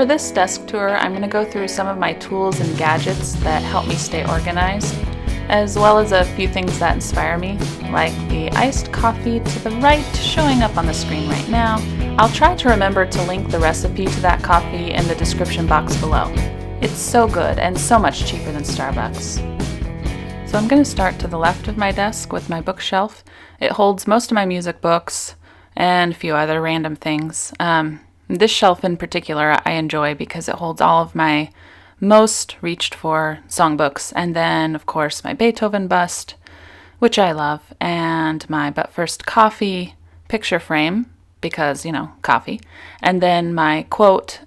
for this desk tour, I'm going to go through some of my tools and gadgets that help me stay organized, as well as a few things that inspire me, like the iced coffee to the right showing up on the screen right now. I'll try to remember to link the recipe to that coffee in the description box below. It's so good and so much cheaper than Starbucks. So I'm going to start to the left of my desk with my bookshelf. It holds most of my music books and a few other random things. This shelf in particular I enjoy because it holds all of my most reached for songbooks, and then of course my Beethoven bust, which I love, and my But First Coffee picture frame, because, you know, coffee, and then my quote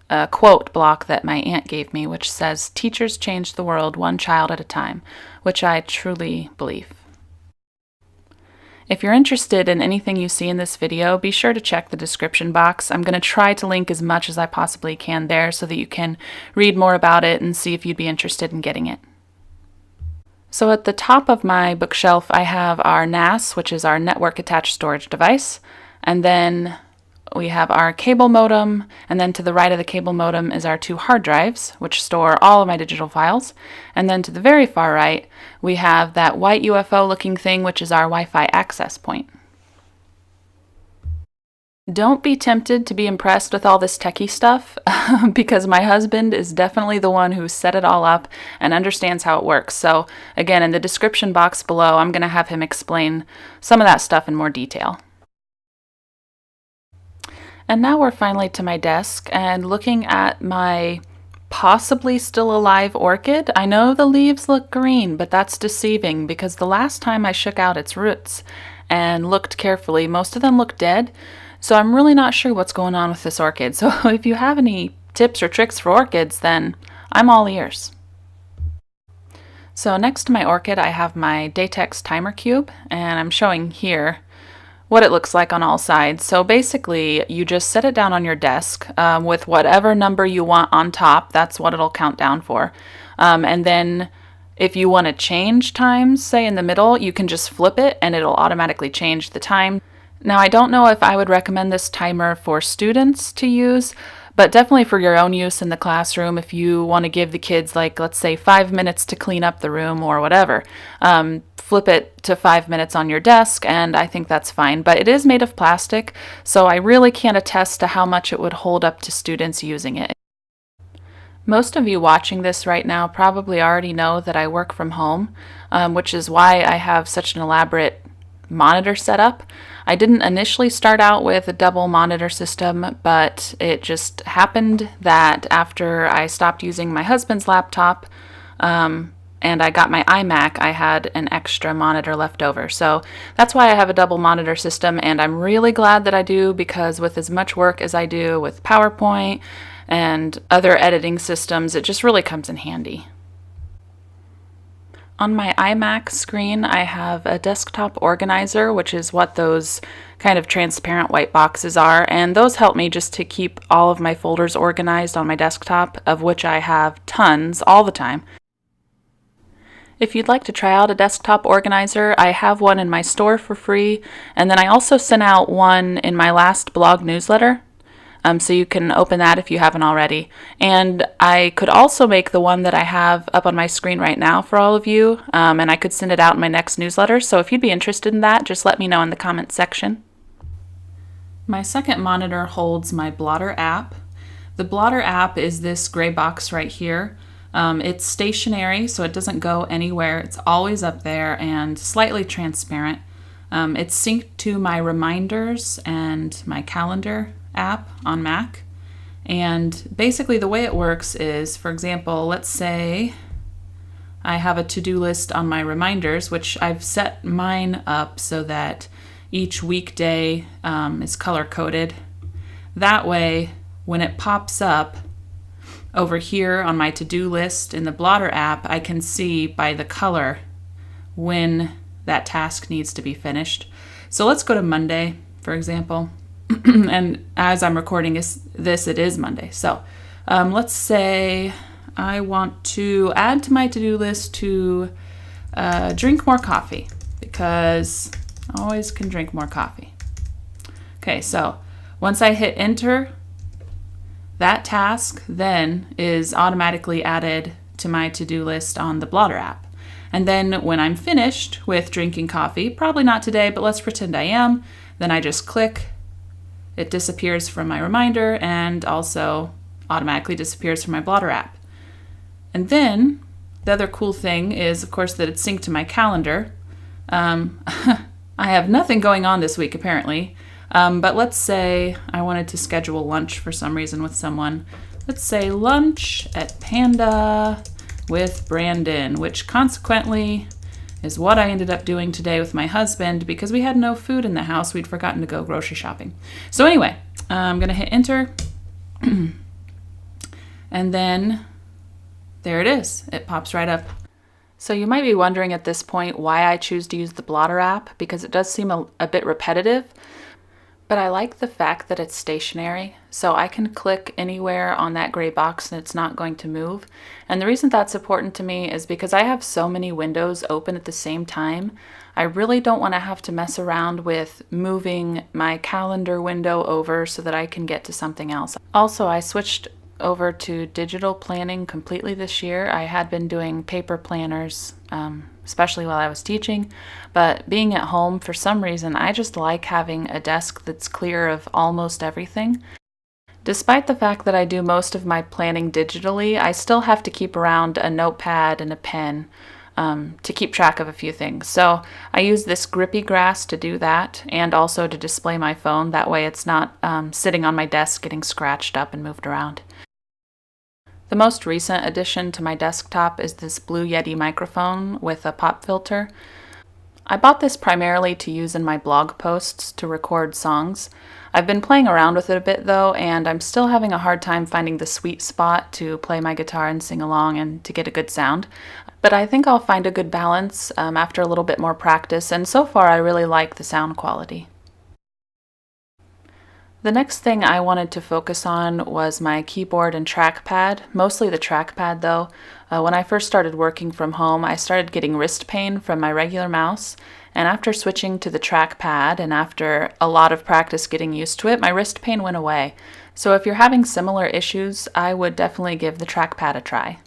block that my aunt gave me, which says, "Teachers change the world one child at a time," which I truly believe. If you're interested in anything you see in this video, be sure to check the description box. I'm going to try to link as much as I possibly can there so that you can read more about it and see if you'd be interested in getting it. So at the top of my bookshelf, I have our NAS, which is our network attached storage device, and then we have our cable modem, and then to the right of the cable modem is our 2 hard drives, which store all of my digital files. And then to the very far right, we have that white UFO looking thing, which is our Wi-Fi access point. Don't be tempted to be impressed with all this techie stuff, because my husband is definitely the one who set it all up and understands how it works. So again, in the description box below, I'm going to have him explain some of that stuff in more detail. And now we're finally to my desk and looking at my possibly still alive orchid. I know the leaves look green, but that's deceiving because the last time I shook out its roots and looked carefully, most of them look dead. So I'm really not sure what's going on with this orchid. So if you have any tips or tricks for orchids, then I'm all ears. So next to my orchid, I have my Datex timer cube, and I'm showing here what it looks like on all sides. So basically, you just set it down on your desk with whatever number you want on top. That's what it'll count down for. And then if you want to change times, say in the middle, you can just flip it and it'll automatically change the time. Now, I don't know if I would recommend this timer for students to use, but definitely for your own use in the classroom if you want to give the kids, like, let's say 5 minutes to clean up the room or whatever. Flip it to 5 minutes on your desk, and I think that's fine. But it is made of plastic, so I really can't attest to how much it would hold up to students using it. Most of you watching this right now probably already know that I work from home, which is why I have such an elaborate monitor setup. I didn't initially start out with a double monitor system, but it just happened that after I stopped using my husband's laptop, and I got my iMac, I had an extra monitor left over. So that's why I have a double monitor system, and I'm really glad that I do, because with as much work as I do with PowerPoint and other editing systems, it just really comes in handy. On my iMac screen, I have a desktop organizer, which is what those kind of transparent white boxes are, and those help me just to keep all of my folders organized on my desktop, of which I have tons all the time. If you'd like to try out a desktop organizer, I have one in my store for free, and then I also sent out one in my last blog newsletter, so you can open that if you haven't already. And I could also make the one that I have up on my screen right now for all of you, and I could send it out in my next newsletter, so if you'd be interested in that, just let me know in the comments section. My second monitor holds my blotter app. The blotter app is this gray box right here. It's stationary, so it doesn't go anywhere. It's always up there and slightly transparent. It's synced to my reminders and my calendar app on Mac. And basically the way it works is, for example, let's say I have a to-do list on my reminders, which I've set mine up so that each weekday is color-coded. That way, when it pops up over here on my to-do list in the blotter app, I can see by the color when that task needs to be finished. So let's go to Monday, for example. And as I'm recording this, it is Monday. So let's say I want to add to my to-do list to drink more coffee, because I always can drink more coffee. Okay, so once I hit enter, That task then is automatically added to my to-do list on the Blotter app. And then when I'm finished with drinking coffee, probably not today, but let's pretend I am, then I just click, it disappears from my reminder and also automatically disappears from my Blotter app. And then the other cool thing is, of course, that it's synced to my calendar. I have nothing going on this week, apparently. But let's say I wanted to schedule lunch for some reason with someone. Let's say lunch at Panda with Brandon, which consequently is what I ended up doing today with my husband because we had no food in the house. We'd forgotten to go grocery shopping. So anyway, I'm going to hit enter. And then there it is. It pops right up. So you might be wondering at this point why I choose to use the Blotter app, because it does seem a bit repetitive. But I like the fact that it's stationary, so I can click anywhere on that gray box and it's not going to move. And the reason that's important to me is because I have so many windows open at the same time. I really don't want to have to mess around with moving my calendar window over so that I can get to something else. Also, I switched over to digital planning completely this year. I had been doing paper planners, especially while I was teaching, but being at home, for some reason, I just like having a desk that's clear of almost everything. Despite the fact that I do most of my planning digitally, I still have to keep around a notepad and a pen to keep track of a few things. So I use this grippy grass to do that, and also to display my phone. That way it's not sitting on my desk getting scratched up and moved around. The most recent addition to my desktop is this Blue Yeti microphone with a pop filter. I bought this primarily to use in my blog posts to record songs. I've been playing around with it a bit though, and I'm still having a hard time finding the sweet spot to play my guitar and sing along and to get a good sound. But I think I'll find a good balance after a little bit more practice, and so far I really like the sound quality. The next thing I wanted to focus on was my keyboard and trackpad, mostly the trackpad though. When I first started working from home, I started getting wrist pain from my regular mouse, and after switching to the trackpad and after a lot of practice getting used to it, my wrist pain went away. So if you're having similar issues, I would definitely give the trackpad a try.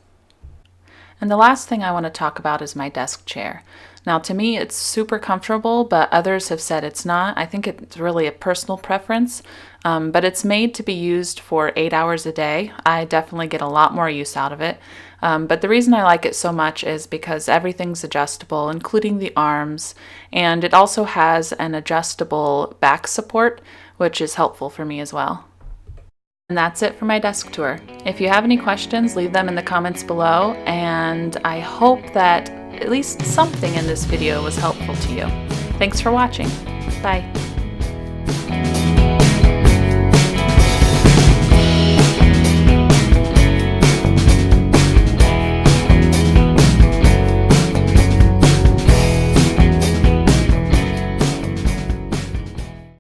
And the last thing I want to talk about is my desk chair. Now, to me, it's super comfortable, but others have said it's not. I think it's really a personal preference, but it's made to be used for 8 hours a day. I definitely get a lot more use out of it. But the reason I like it so much is because everything's adjustable, including the arms, and it also has an adjustable back support, which is helpful for me as well. And that's it for my desk tour. If you have any questions, leave them in the comments below, and I hope that at least something in this video was helpful to you. Thanks for watching. Bye.